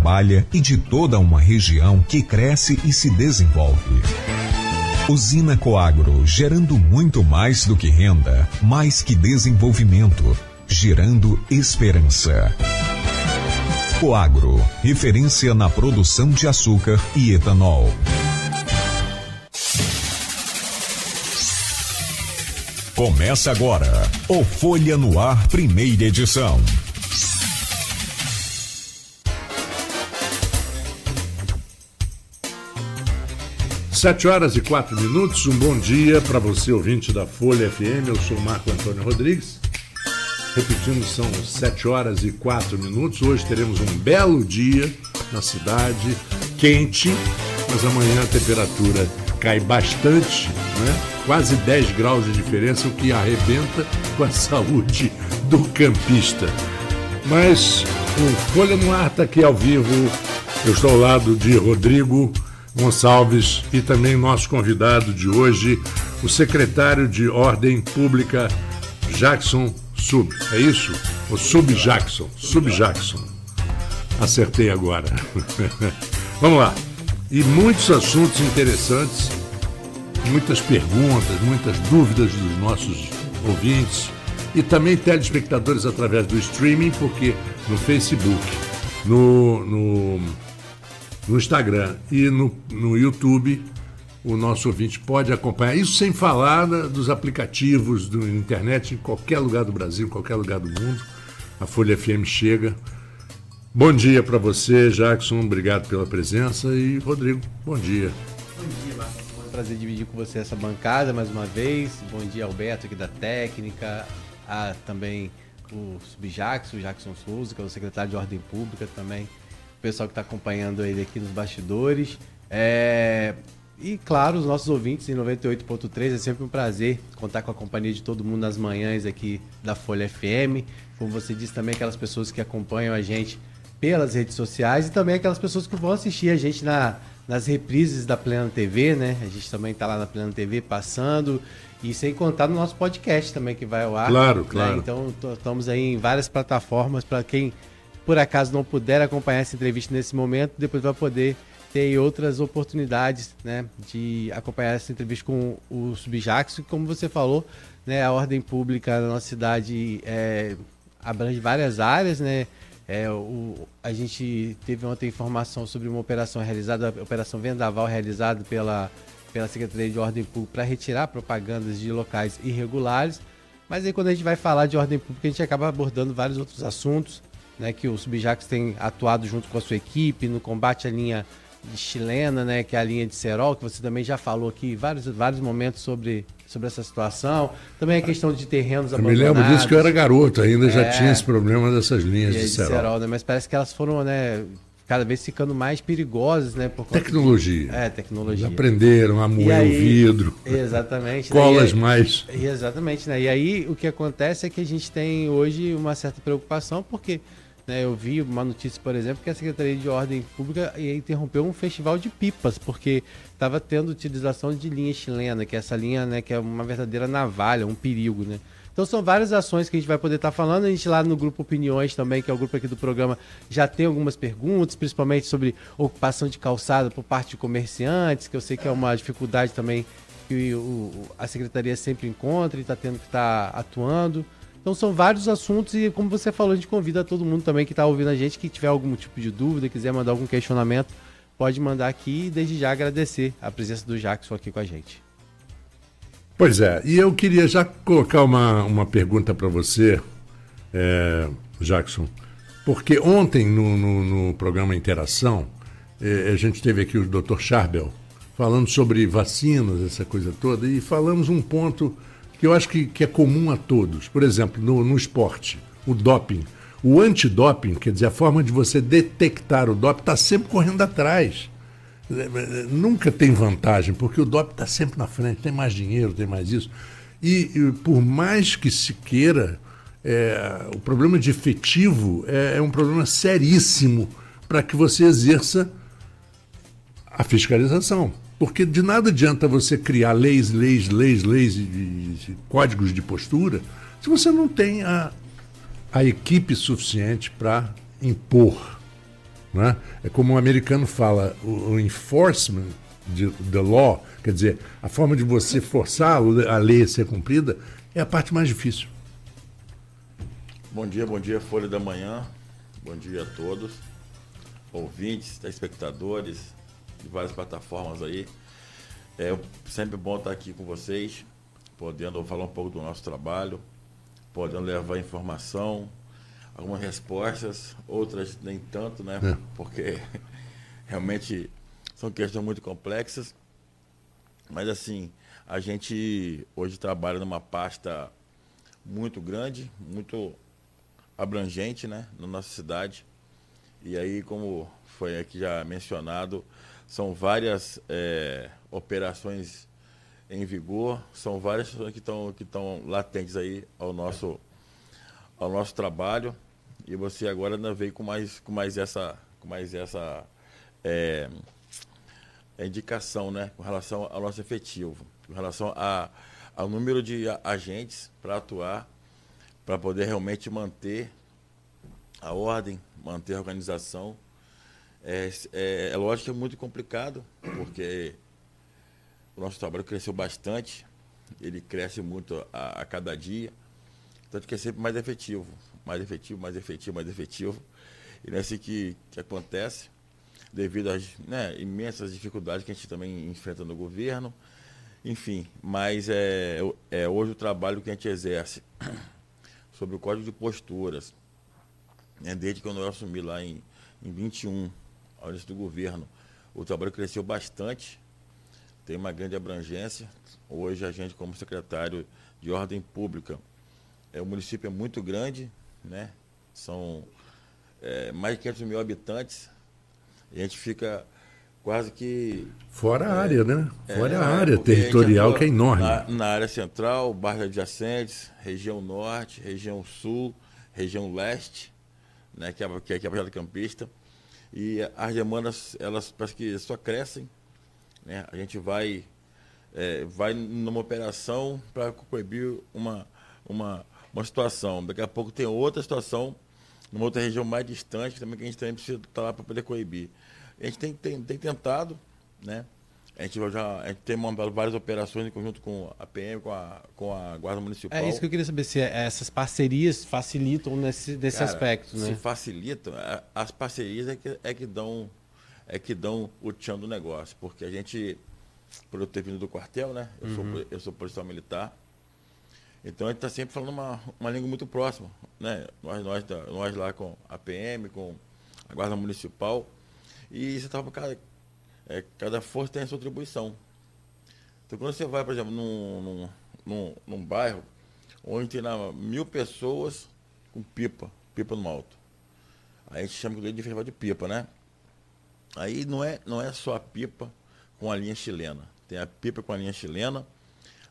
trabalha e de toda uma região que cresce e se desenvolve. Usina Coagro, gerando muito mais do que renda, mais que desenvolvimento, gerando esperança. Coagro, referência na produção de açúcar e etanol. Começa agora o Folha no Ar, primeira edição. Sete horas e 4 minutos, um bom dia para você, ouvinte da Folha FM. Eu sou o Marco Antônio Rodrigues. Repetindo, são 7 horas e 4 minutos. Hoje teremos um belo dia na cidade, quente, mas amanhã a temperatura cai bastante, né? Quase 10 graus de diferença, o que arrebenta com a saúde do campista. Mas o Folha no Ar está aqui ao vivo. Eu estou ao lado de Rodrigo Gonçalves e também nosso convidado de hoje, o secretário de Ordem Pública, Jackson Sub. É isso? O Sub-Jackson. Sub-Jackson. Acertei agora. Vamos lá. E muitos assuntos interessantes, muitas perguntas, muitas dúvidas dos nossos ouvintes e também telespectadores através do streaming, porque no Facebook, no Instagram e no YouTube, o nosso ouvinte pode acompanhar. Isso sem falar dos aplicativos da internet, em qualquer lugar do Brasil, em qualquer lugar do mundo. A Folha FM chega. Bom dia para você, Jackson. Obrigado pela presença. E, Rodrigo, bom dia. Bom dia, Marcos. É um prazer dividir com você essa bancada mais uma vez. Bom dia, Alberto, aqui da técnica. Também o Sub-Jackson, o Jackson Souza, que é o secretário de Ordem Pública também. O pessoal que está acompanhando ele aqui nos bastidores. E, claro, os nossos ouvintes em 98.3, é sempre um prazer contar com a companhia de todo mundo nas manhãs aqui da Folha FM. Como você disse também, aquelas pessoas que acompanham a gente pelas redes sociais e também aquelas pessoas que vão assistir a gente nas reprises da Plena TV, né? A gente também está lá na Plena TV passando e sem contar no nosso podcast também que vai ao ar. Claro, né? claro. Então, estamos aí em várias plataformas para quem, por acaso, não puder acompanhar essa entrevista nesse momento, depois vai poder ter outras oportunidades, né, de acompanhar essa entrevista com o Sub-Jackson. Como você falou, né, a ordem pública na nossa cidade abrange várias áreas, né? A gente teve ontem informação sobre uma operação realizada, a Operação Vendaval, realizada pela Secretaria de Ordem Pública para retirar propagandas de locais irregulares. Mas aí quando a gente vai falar de ordem pública, a gente acaba abordando vários outros assuntos, né, que o Sub-Jackson tem atuado junto com a sua equipe no combate à linha de chilena, né, que é a linha de cerol, que você também já falou aqui em vários momentos sobre essa situação. Também a questão de terrenos abandonados. Eu me lembro disso que eu era garoto ainda, já tinha esse problema dessas linhas de cerol. Né? Mas parece que elas foram, né, cada vez ficando mais perigosas, né? Por conta tecnologia. Tecnologia. Eles aprenderam a moer o vidro. Exatamente. Colas mais. Exatamente, né? E aí o que acontece é que a gente tem hoje uma certa preocupação, porque eu vi uma notícia, por exemplo, que a Secretaria de Ordem Pública interrompeu um festival de pipas, porque estava tendo utilização de linha chilena, que é essa linha, né, que é uma verdadeira navalha, um perigo, né? Então são várias ações que a gente vai poder estar falando. A gente lá no Grupo Opiniões também, que é o grupo aqui do programa, já tem algumas perguntas, principalmente sobre ocupação de calçada por parte de comerciantes, que eu sei que é uma dificuldade também que a Secretaria sempre encontra e está tendo que estar atuando. Então são vários assuntos e, como você falou, a gente convida todo mundo também que está ouvindo a gente, que tiver algum tipo de dúvida, quiser mandar algum questionamento, pode mandar aqui e desde já agradecer a presença do Jackson aqui com a gente. Pois é, e eu queria já colocar uma pergunta para você, Jackson, porque ontem no programa Interação, a gente teve aqui o Dr. Charbel falando sobre vacinas, essa coisa toda, e falamos um ponto que eu acho que é comum a todos. Por exemplo, no esporte, o doping. O antidoping, quer dizer, a forma de você detectar o doping, está sempre correndo atrás. Nunca tem vantagem, porque o doping está sempre na frente, tem mais dinheiro, tem mais isso. E por mais que se queira, o problema de efetivo é um problema seríssimo para que você exerça a fiscalização. Porque de nada adianta você criar leis e códigos de postura se você não tem a equipe suficiente para impor. né? É como o americano fala, o enforcement the law, quer dizer, a forma de você forçar a lei a ser cumprida é a parte mais difícil. Bom dia, Folha da Manhã. Bom dia a todos, ouvintes, telespectadores de várias plataformas aí. É sempre bom estar aqui com vocês, podendo falar um pouco do nosso trabalho, podendo levar informação, algumas respostas, outras nem tanto, né? Porque realmente são questões muito complexas. Mas assim, a gente hoje trabalha numa pasta muito grande, muito abrangente, né, na nossa cidade. E aí, como foi aqui já mencionado, são várias operações em vigor, são várias pessoas que estão latentes aí ao nosso trabalho. E você agora ainda veio com mais essa indicação, né, com relação ao nosso efetivo, com relação ao número de agentes para atuar, para poder realmente manter a ordem, manter a organização. É lógico que é muito complicado, porque o nosso trabalho cresceu bastante, ele cresce muito a cada dia, tanto que é sempre mais efetivo. E não é assim que acontece, devido às imensas dificuldades que a gente também enfrenta no governo. Enfim, mas hoje o trabalho que a gente exerce sobre o Código de Posturas, desde quando eu assumi lá em 21, ao início do governo, o trabalho cresceu bastante, tem uma grande abrangência. Hoje a gente, como secretário de Ordem Pública, o município é muito grande, né? São mais de 500 mil habitantes, e a gente fica quase que... Fora a área, né? Fora a área territorial, que é enorme. Na área central, bairros adjacentes, região norte, região sul, região leste, né, que é a Baixada Campista. E as demandas, elas parece que só crescem, né? A gente vai numa operação para coibir uma situação. Daqui a pouco tem outra situação, numa outra região mais distante, também que a gente também precisa estar lá para poder coibir. A gente tem tentado, né? A gente tem montado várias operações em conjunto com a PM, com a Guarda Municipal. É isso que eu queria saber, se essas parcerias facilitam nesse aspecto, né? Se facilitam, as parcerias é que dão o tchan do negócio, porque a gente, por eu ter vindo do quartel, né? Eu sou policial militar, então a gente está sempre falando uma língua muito próxima, né? Nós lá com a PM, com a Guarda Municipal, e você estava cada força tem a sua atribuição. Então, quando você vai, por exemplo, num bairro onde tem lá 1.000 pessoas com pipa no alto, aí a gente chama de festival de pipa, né? Aí não é só a pipa com a linha chilena. Tem a pipa com a linha chilena,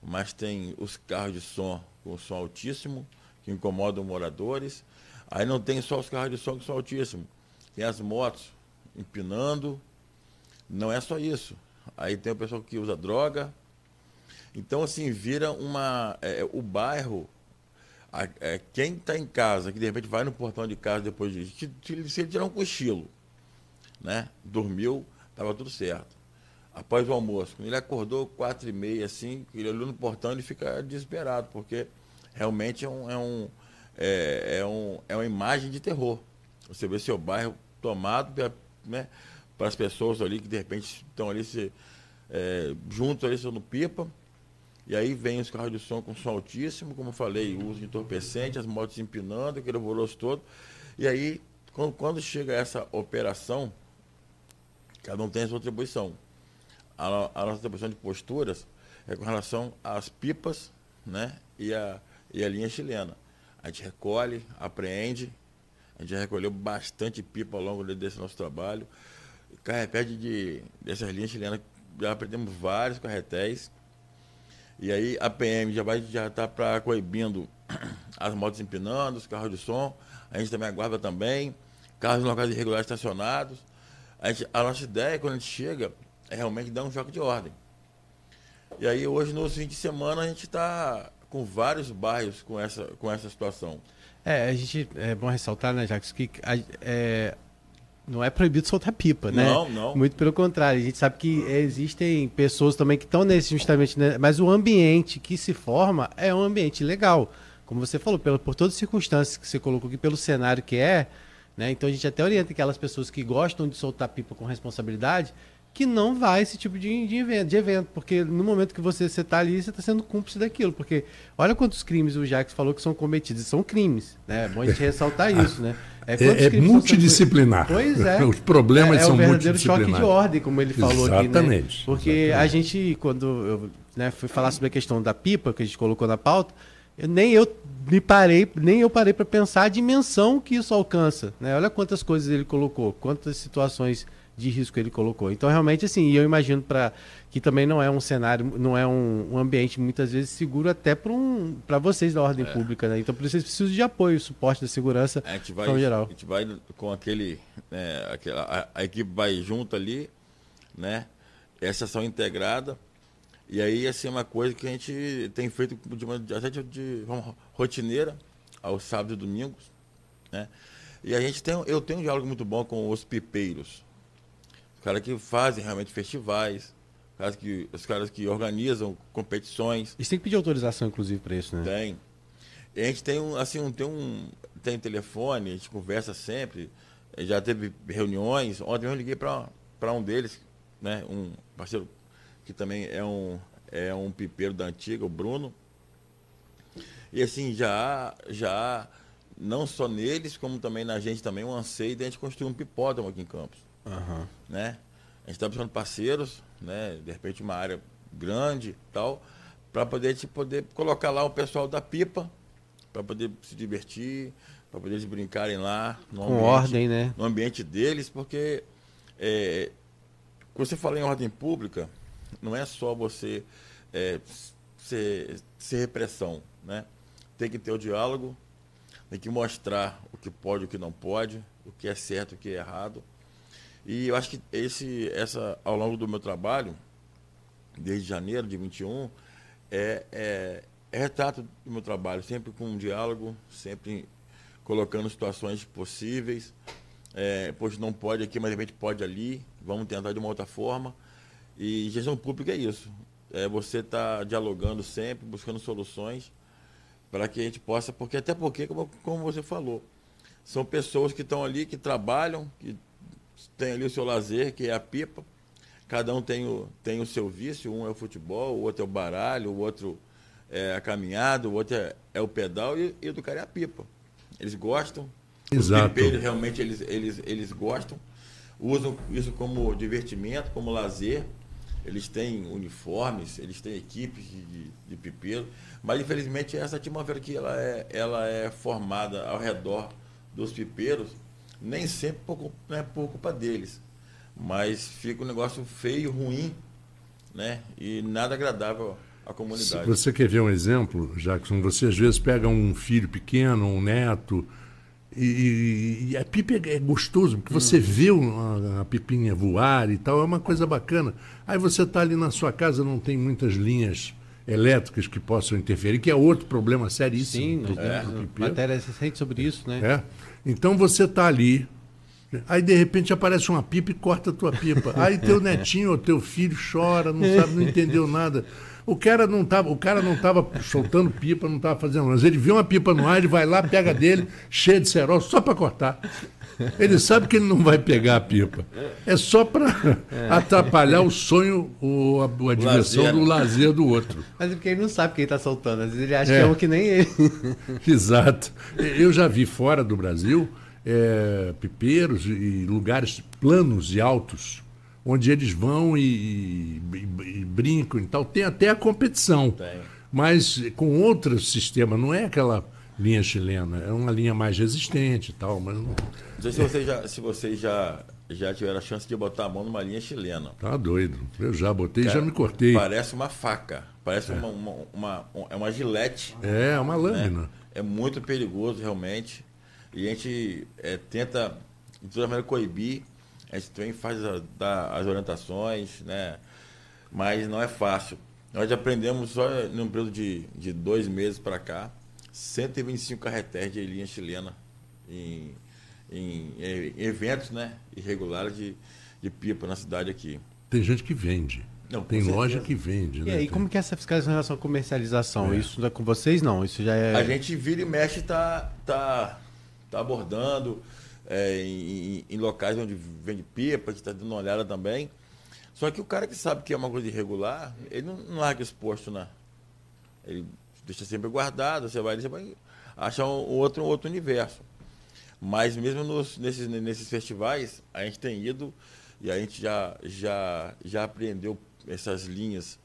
mas tem os carros de som com som altíssimo, que incomodam moradores. Aí não tem só os carros de som com som altíssimo. Tem as motos empinando. Não é só isso. Aí tem o pessoal que usa droga. Então, assim, vira o bairro... quem está em casa, que de repente vai no portão de casa depois disso, se ele tirar um cochilo, né? Dormiu, estava tudo certo. Após o almoço, quando ele acordou 4h30, assim, ele olhou no portão, ele fica desesperado, porque realmente é uma imagem de terror. Você vê seu bairro tomado, né, para as pessoas ali que de repente estão ali juntos ali no pipa, e aí vem os carros de som com som altíssimo, como eu falei, o uso de entorpecente, as motos empinando, aquele alvoroço todo. E aí, quando chega essa operação, cada um tem a sua atribuição. A nossa atribuição de posturas é com relação às pipas, né, e a linha chilena. A gente recolhe, apreende, a gente já recolheu bastante pipa ao longo desse nosso trabalho. Carretel dessas linhas chilenas, já apreendemos vários carretéis. E aí a PM já está coibindo as motos empinando, os carros de som. A gente também aguarda também, carros em locais irregulares estacionados. A nossa ideia, quando a gente chega, é realmente dar um choque de ordem. E aí hoje, no fim de semana, a gente está com vários bairros com essa situação. É bom ressaltar, né, Jacques, que não é proibido soltar pipa, né? Não. Muito pelo contrário. A gente sabe que existem pessoas também que estão nesse justamente, né? Mas o ambiente que se forma é um ambiente legal. Como você falou, por todas as circunstâncias que você colocou aqui, pelo cenário que é, né? Então a gente até orienta aquelas pessoas que gostam de soltar pipa com responsabilidade que não vai esse tipo de evento, porque no momento que você está ali, você está sendo cúmplice daquilo, porque olha quantos crimes o Jacques falou que são cometidos, e são crimes, né? É bom a gente ressaltar isso, né? É multidisciplinar. Pois é. Os problemas são multidisciplinares. É o verdadeiro choque de ordem, como ele falou aqui, né? Exatamente. Porque a gente, quando eu fui falar sobre a questão da pipa, que a gente colocou na pauta, nem eu parei para pensar a dimensão que isso alcança, né? Olha quantas coisas ele colocou, quantas situações de risco ele colocou. Então, realmente, assim, eu imagino que também não é um cenário, não é um ambiente muitas vezes seguro até para vocês da ordem pública, né? Então, por isso, vocês precisam de apoio, suporte da segurança geral. A gente vai com aquele, a equipe vai junto ali, né? Essa ação integrada. E aí, assim, uma coisa que a gente tem feito de forma rotineira, aos sábados e domingos, né? E eu tenho um diálogo muito bom com os pipeiros. Os caras que fazem realmente festivais, os caras que organizam competições. Eles têm que pedir autorização, inclusive, para isso, né? Tem. E a gente tem telefone, a gente conversa sempre, já teve reuniões. Ontem eu liguei para um deles, né? Um parceiro que também é um pipeiro da antiga, o Bruno. E assim, já não só neles, como também na gente também, um anseio de a gente construir um pipódromo aqui em Campos. Uhum. Né? A gente está buscando parceiros, né? De repente uma área grande tal, para poder colocar lá o pessoal da pipa, para poder se divertir, para poder eles brincarem lá com ordem, né? No ambiente deles, porque quando você fala em ordem pública, não é só você ser repressão, né? Tem que ter o diálogo, tem que mostrar o que pode e o que não pode, o que é certo e o que é errado. E eu acho que ao longo do meu trabalho, desde janeiro de 21, é retrato do meu trabalho, sempre com um diálogo, sempre colocando situações possíveis. Poxa, não pode aqui, mas de repente pode ali, vamos tentar de uma outra forma. E gestão pública é isso. Você está dialogando sempre, buscando soluções para que a gente possa, porque como você falou, são pessoas que estão ali, que trabalham, que tem ali o seu lazer, que é a pipa. Cada um tem o seu vício, um é o futebol, o outro é o baralho, o outro é a caminhada, o outro é o pedal e o do cara é a pipa. Eles gostam. Exato. Os pipeiros, realmente, eles gostam. Usam isso como divertimento, como lazer. Eles têm uniformes, eles têm equipes de pipeiro. Mas, infelizmente, essa atmosfera que ela é formada ao redor dos pipeiros, nem sempre por culpa deles. Mas fica um negócio feio, ruim, né? E nada agradável à comunidade. Se você quer ver um exemplo, Jackson, você às vezes pega um filho pequeno, um neto, e a pipa é gostoso, porque você vê a pipinha voar e tal, é uma coisa bacana. Aí você está ali na sua casa, não tem muitas linhas elétricas que possam interferir, que é outro problema seríssimo. Sim, matéria recente sobre isso, né? Então você está ali, aí de repente aparece uma pipa e corta a tua pipa. Aí teu netinho ou teu filho chora, não entendeu nada. O cara não estava soltando pipa, não estava fazendo nada. Ele viu uma pipa no ar, ele vai lá, pega dele, cheia de cerol, só para cortar. Ele sabe que ele não vai pegar a pipa. É só para atrapalhar o sonho ou a diversão do lazer do outro. Mas é porque ele não sabe quem está soltando. Às vezes ele acha que é um que nem ele. Exato. Eu já vi fora do Brasil pipeiros e lugares planos e altos, onde eles vão e brincam e tal. Tem até a competição. Mas com outro sistema, não é aquela linha chilena, é uma linha mais resistente e tal, mas não sei se vocês já tiveram a chance de botar a mão numa linha chilena. Tá doido. Eu já botei e já me cortei. Parece uma faca, parece uma gilete. É uma lâmina. Né? É muito perigoso, realmente. E a gente tenta, de toda maneira, coibir. A gente também faz as orientações, né? Mas não é fácil. Nós aprendemos só num período de 2 meses para cá, 125 carretéis de linha chilena em eventos, né, irregulares de pipa na cidade aqui. Tem gente que vende. Não, tem com loja certeza. que vende, né? E aí, como que é essa fiscalização em relação à comercialização? Isso não é com vocês, não? Isso já é... A gente vira e mexe tá abordando em locais onde vende pipa, a gente está dando uma olhada também. Só que o cara que sabe que é uma coisa irregular, ele não larga exposto, né? Ele deixa sempre guardado, você vai achar um outro universo. Mas mesmo nesses festivais, a gente tem ido e a gente já apreendeu essas linhas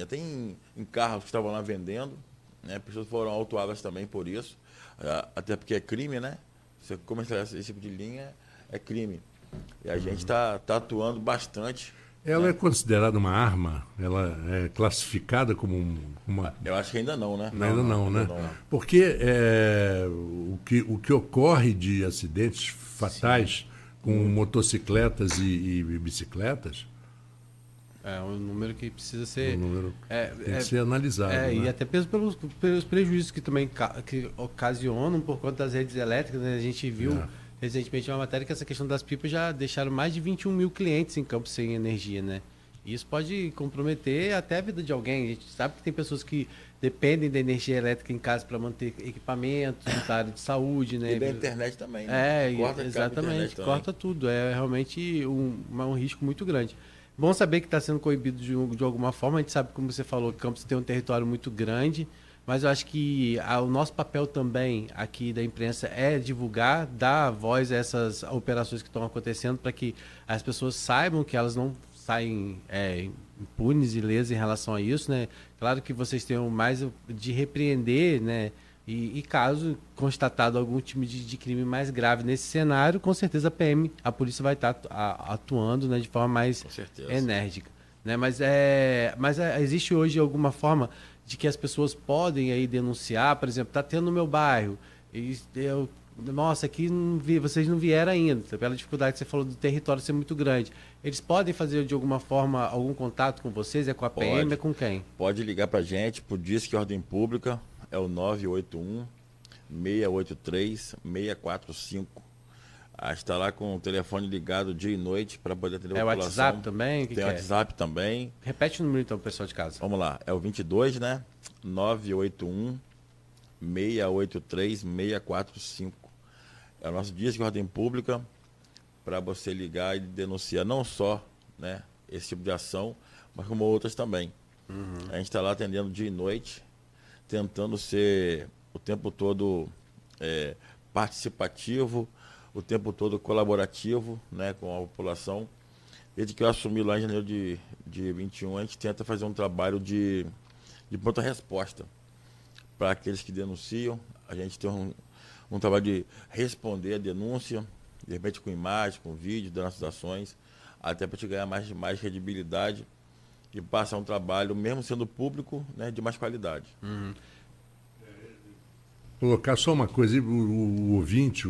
até em carros que estavam lá vendendo, né? Pessoas foram autuadas também por isso, até porque é crime, né? Você comercializar esse tipo de linha é crime. E a gente está atuando bastante. Ela é considerada uma arma? Ela é classificada como uma... Eu acho que ainda não, né? Ainda não, né? Não. Porque o que ocorre de acidentes fatais com motocicletas e bicicletas... É um número que precisa ser... tem que ser analisado. Né? E até pelos prejuízos que também que ocasionam por conta das redes elétricas, né? A gente viu recentemente uma matéria que essa questão das pipas já deixaram mais de 21 mil clientes em Campos sem energia, né? E isso pode comprometer até a vida de alguém. A gente sabe que tem pessoas que dependem da energia elétrica em casa para manter equipamentos, da área de saúde, né? E da internet também, né? Exatamente, corta tudo. É realmente um risco muito grande. Bom saber que está sendo coibido de alguma forma. A gente sabe, como você falou, que Campos tem um território muito grande, mas eu acho que o nosso papel também aqui da imprensa é divulgar, dar voz a essas operações que estão acontecendo para que as pessoas saibam que elas não saem impunes e ilesas em relação a isso, né? Claro que vocês tenham mais de repreender, né? E caso constatado algum tipo de crime mais grave nesse cenário, com certeza a PM, a polícia vai estar atuando, né, de forma mais enérgica. Né? Mas existe hoje alguma forma de que as pessoas podem aí denunciar, por exemplo, está tendo no meu bairro, nossa, aqui vocês não vieram ainda, pela dificuldade que você falou do território ser muito grande. Eles podem fazer de alguma forma algum contato com vocês? É com a PM? É com quem? Pode ligar para a gente, por Disque Ordem Pública. É o 981-683-645. Está lá com o telefone ligado dia e noite para poder atender a população. É o WhatsApp também? Tem WhatsApp também. Repete o número então, pessoal de casa. Vamos lá. É o 22, né? 981-683-645. É o nosso Disque de Ordem Pública para você ligar e denunciar não só, né, esse tipo de ação, mas como outras também. A gente está lá atendendo dia e noite, tentando ser o tempo todo participativo, o tempo todo colaborativo, né, com a população. Desde que eu assumi lá em janeiro de 21, a gente tenta fazer um trabalho de pronta resposta para aqueles que denunciam. A gente tem um trabalho de responder a denúncia, de repente com imagem, com vídeo das nossas ações, até para te ganhar mais credibilidade e passar um trabalho, mesmo sendo público, né, de mais qualidade. Colocar só uma coisa, o ouvinte,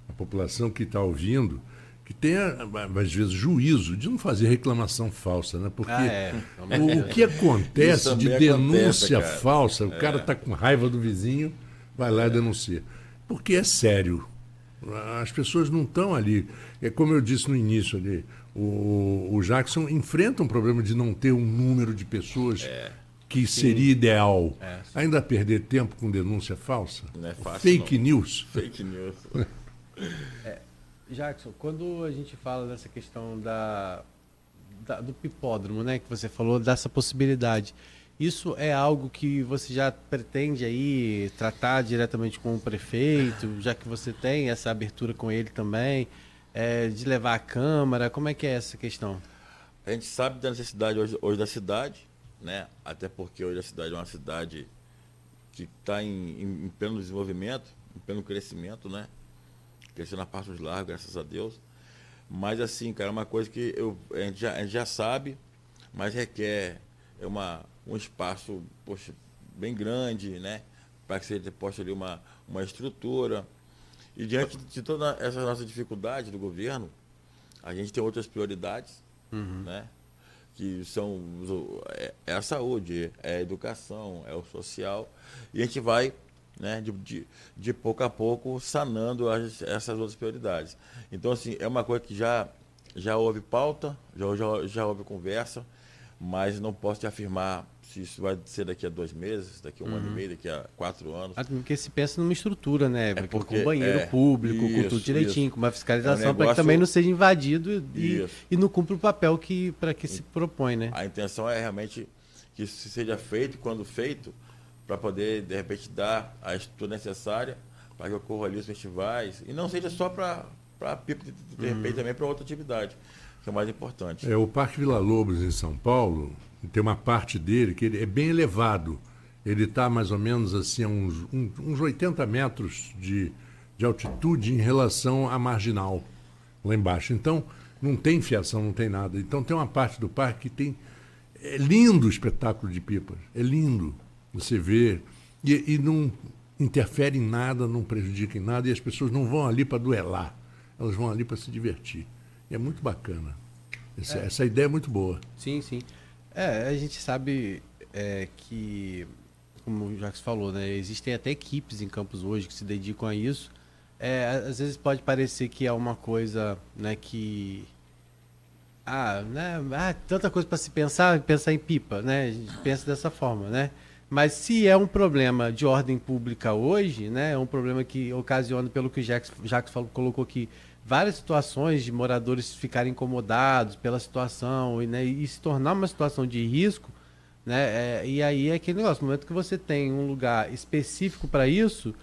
a população que está ouvindo, que tenha, às vezes, juízo de não fazer reclamação falsa, né? Porque o que acontece de denúncia falsa, o cara está com raiva do vizinho, vai lá e denuncia. Porque é sério. As pessoas não estão ali. É como eu disse no início ali, o Jackson enfrenta um problema de não ter um número de pessoas que seria ideal. Ainda perder tempo com denúncia falsa? Não é fácil, Fake não. news. Fake news. Jackson, quando a gente fala dessa questão do pipódromo, né, que você falou, dessa possibilidade, isso é algo que você já pretende aí tratar diretamente com o prefeito, já que você tem essa abertura com ele também, de levar a Câmara? Como é que é essa questão? A gente sabe da necessidade hoje da cidade, né? Até porque hoje a cidade é uma cidade que está em pleno desenvolvimento, em pleno crescimento, né? Crescendo a passos largos, graças a Deus. Mas assim, cara, é uma coisa que a gente já sabe, mas requer um espaço, poxa, bem grande, né? Para que seja posta ali uma estrutura. E diante de toda essa nossa dificuldade do governo, a gente tem outras prioridades, né? Que são a saúde, é a educação, é o social. E a gente vai, né, de pouco a pouco sanando essas outras prioridades. Então, assim, é uma coisa que já houve pauta, já houve conversa, mas não posso te afirmar se isso vai ser daqui a 2 meses, daqui a 1 ano e meio, daqui a 4 anos. Porque se pensa numa estrutura, né? Porque com banheiro público, com tudo direitinho, com uma fiscalização, para que também não seja invadido e não cumpra o papel para que se propõe, né? A intenção é realmente que isso seja feito, quando feito, para poder, de repente, dar a estrutura necessária para que ocorram ali os festivais, e não seja só para pipa, de repente também para outra atividade, que é o mais importante. O Parque Vila Lobos, em São Paulo, tem uma parte dele que ele é bem elevado. Ele está mais ou menos assim, a uns 80 metros de altitude em relação à marginal, lá embaixo. Então, não tem fiação, não tem nada. Então, tem uma parte do parque que tem... É lindo o espetáculo de pipas, é lindo. Você vê, e não interfere em nada, não prejudica em nada, e as pessoas não vão ali para duelar, elas vão ali para se divertir. E é muito bacana. Essa ideia é muito boa. Sim, sim. A gente sabe que, como o Jacques falou, né, existem até equipes em Campos hoje que se dedicam a isso. Às vezes pode parecer que é uma coisa, né, que... tanta coisa para se pensar em pipa, né? A gente pensa dessa forma, né? Mas se é um problema de ordem pública hoje, né, é um problema que ocasiona, pelo que o Jacques colocou aqui, várias situações de moradores ficarem incomodados pela situação e se tornar uma situação de risco, né? E aí é aquele negócio, no momento que você tem um lugar específico para isso,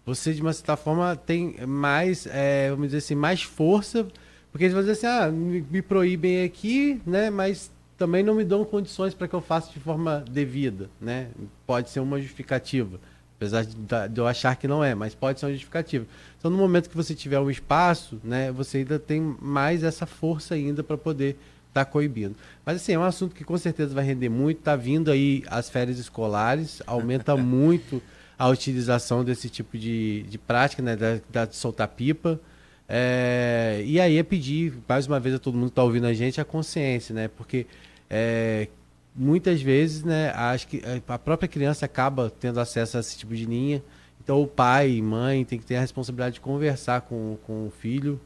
você, de uma certa forma, tem mais, vamos dizer assim, mais força, porque eles vão dizer assim, me proíbem aqui, né, mas também não me dão condições para que eu faça de forma devida, né? Pode ser uma justificativa, apesar de eu achar que não é, mas pode ser uma justificativa. Então, no momento que você tiver um espaço, né, você ainda tem mais essa força ainda para poder estar coibindo. Mas, assim, é um assunto que com certeza vai render muito. Está vindo aí as férias escolares, aumenta muito a utilização desse tipo de prática, né, de soltar pipa. E aí é pedir, mais uma vez, a todo mundo que está ouvindo a gente, a consciência, né, porque muitas vezes, né, acho que a própria criança acaba tendo acesso a esse tipo de linha. Então o pai e mãe tem que ter a responsabilidade de conversar com o filho,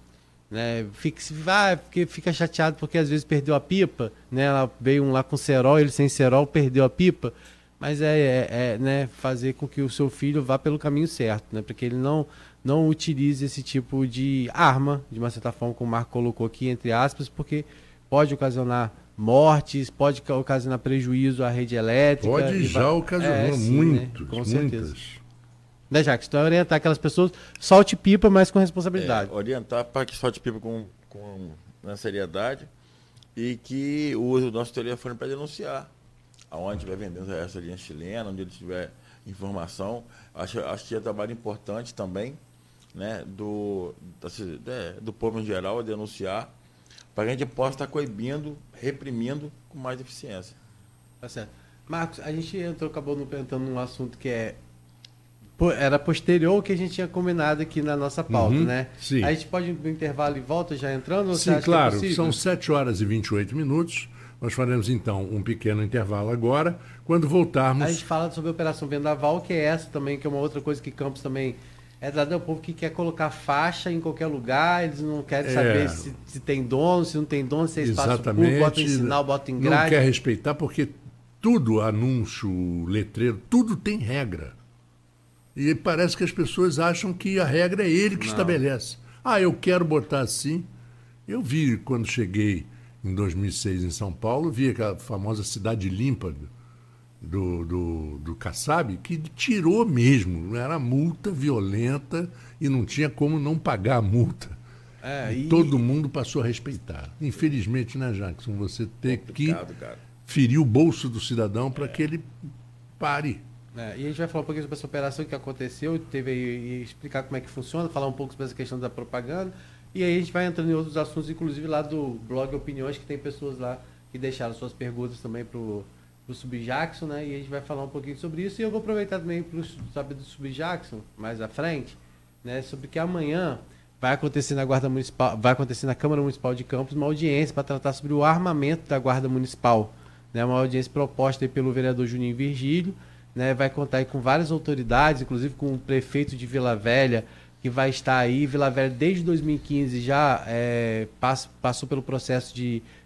né? Porque fica chateado porque às vezes perdeu a pipa, né? Ela veio um lá com cerol, ele sem cerol perdeu a pipa, mas né, fazer com que o seu filho vá pelo caminho certo, né? Para que ele não utilize esse tipo de arma, de uma certa forma, como o Marco colocou aqui, entre aspas, porque pode ocasionar mortes, pode ocasionar prejuízo à rede elétrica. Pode, já ocasionou muitos, né? Com certeza. muitas. Né, Jacques? Então, orientar aquelas pessoas, solte pipa, mas com responsabilidade. Orientar para que solte pipa com seriedade e que use o nosso telefone para denunciar. Aonde estiver vendendo essa linha chilena, onde ele tiver informação. Acho que é um trabalho importante também, né, do povo em geral, a denunciar, para que a gente possa estar coibindo, reprimindo com mais eficiência. Tá certo. Marcos, a gente acabou entrando num assunto que era posterior ao que a gente tinha combinado aqui na nossa pauta, né? Sim. A gente pode ir no intervalo e volta já entrando? Ou Sim, você acha claro. que é São 7 horas e 28 minutos. Nós faremos, então, um pequeno intervalo agora. Quando voltarmos... A gente fala sobre a Operação Vendaval, que é essa também, que é uma outra coisa que Campos também... É dado ao povo que quer colocar faixa em qualquer lugar, eles não querem saber se tem dono, se não tem dono, se é espaço público, bota em sinal, bota em grade. Não quer respeitar, porque tudo, anúncio, letreiro, tudo tem regra. E parece que as pessoas acham que a regra é ele que estabelece. Eu quero botar assim. Eu vi, quando cheguei em 2006 em São Paulo, vi aquela famosa cidade limpa do Kassab, que tirou mesmo. Era multa violenta e não tinha como não pagar a multa. Todo mundo passou a respeitar. Infelizmente, né, Jackson? Você tem que ferir o bolso do cidadão para que ele pare. E a gente vai falar um pouquinho sobre essa operação que aconteceu, e explicar como é que funciona, falar um pouco sobre essa questão da propaganda, e aí a gente vai entrando em outros assuntos, inclusive lá do blog Opiniões, que tem pessoas lá que deixaram suas perguntas também pro Subjackson, né? E a gente vai falar um pouquinho sobre isso, e eu vou aproveitar também para saber do Subjackson, mais à frente, né? Sobre que amanhã vai acontecer na Guarda Municipal, vai acontecer na Câmara Municipal de Campos uma audiência para tratar sobre o armamento da Guarda Municipal, né? Uma audiência proposta aí pelo vereador Juninho Virgílio, né, vai contar aí com várias autoridades, inclusive com o prefeito de Vila Velha, que vai estar aí. Vila Velha, desde 2015, já passou pelo processo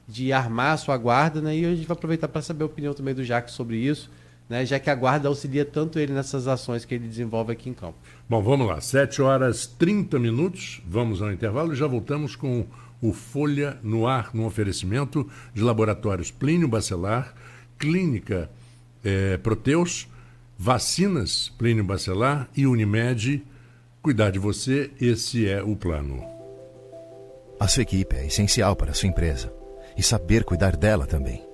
de armar a sua guarda, né? E a gente vai aproveitar para saber a opinião também do Jacques sobre isso, né? Já que a guarda auxilia tanto ele nessas ações que ele desenvolve aqui em Campos. Bom, vamos lá, 7h30, vamos ao intervalo e já voltamos com o Folha no Ar, no oferecimento de laboratórios Plínio Bacelar, Clínica Proteus, Vacinas Plínio Bacelar e Unimed. Cuidar de você, esse é o plano. A sua equipe é essencial para a sua empresa e saber cuidar dela também.